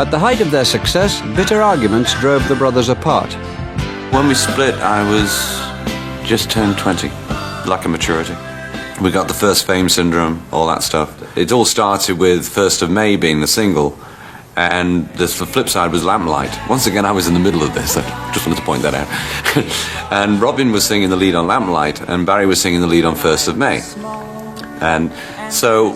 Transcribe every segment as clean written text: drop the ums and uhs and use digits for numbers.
At the height of their success, bitter arguments drove the brothers apart. When we split, I was just turned 20, lack of maturity. We got the first Fame syndrome, all that stuff. It all started with 1st of May being the single, and the flip side was Lamplight. Once again, I was in the middle of this. I just wanted to point that out. And Robin was singing the lead on Lamplight, and Barry was singing the lead on 1st of May. And so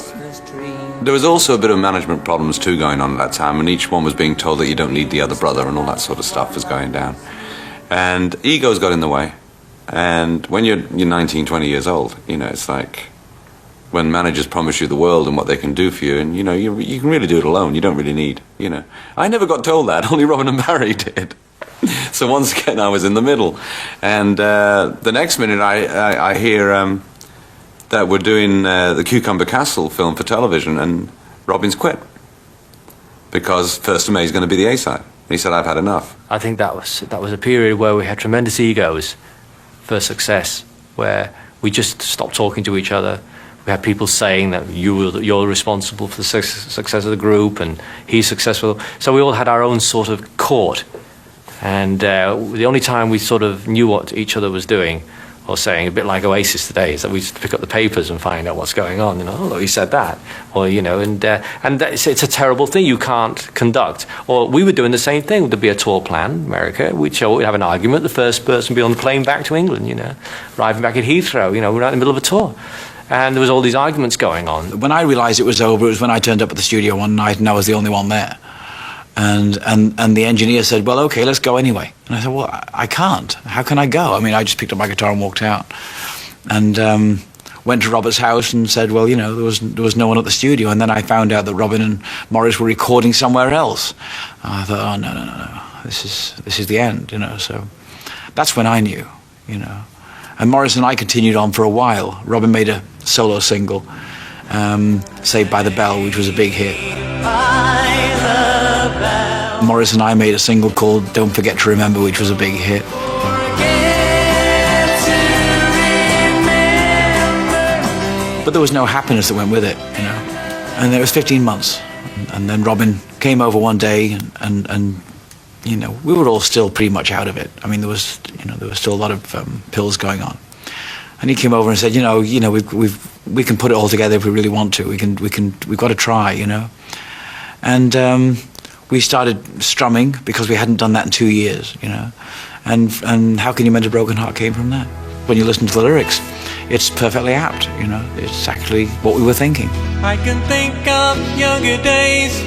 there was also a bit of management problems too going on at that time, and each one was being told that you don't need the other brother, and all that sort of stuff was going down. And egos got in the way. And when you're 19, 20 years old, you know, it's like when managers promise you the world and what they can do for you, and you know, you can really do it alone. You don't really need, you know. I never got told that. Only Robin and Barry did. So once again, I was in the middle. And the next minute, I hear that we're doing the Cucumber Castle film for television, and Robin's quit because 1st of May is going to be the A-side. He said, "I've had enough." I think that was a period where we had tremendous egos for success, where we just stopped talking to each other. We had people saying that you're responsible for the success of the group, and he's successful. So we all had our own sort of court. And the only time we sort of knew what each other was doing or saying, a bit like Oasis today, is that we just pick up the papers and find out what's going on. You know, oh, he said that, or you know, and it's a terrible thing you can't conduct. Or we were doing the same thing. There'd be a tour plan, America. We'd have an argument. The first person would be on the plane back to England. You know, arriving back at Heathrow. You know, we're out in the middle of a tour, and there was all these arguments going on. When I realised it was over, it was when I turned up at the studio one night and I was the only one there. And the engineer said, "Well, okay, let's go anyway." And I said, "Well, I can't. How can I go?" I mean, I just picked up my guitar and walked out. And went to Robert's house and said, "Well, you know, there was no one at the studio." And then I found out that Robin and Morris were recording somewhere else. I thought, "Oh, no. This is the end," you know. So that's when I knew, you know. And Morris and I continued on for a while. Robin made a solo single, "Saved by the Bell," which was a big hit. Morris and I made a single called "Don't Forget to Remember," which was a big hit. But there was no happiness that went with it, you know. And it was 15 months. And then Robin came over one day, and you know, we were all still pretty much out of it. I mean, there was still a lot of pills going on. And he came over and said, you know, we can put it all together if we really want to. We've got to try, you know. And we started strumming because we hadn't done that in 2 years, you know. And How Can You Mend a Broken Heart came from that. When you listen to the lyrics, it's perfectly apt, you know. It's actually what we were thinking. I can think of younger days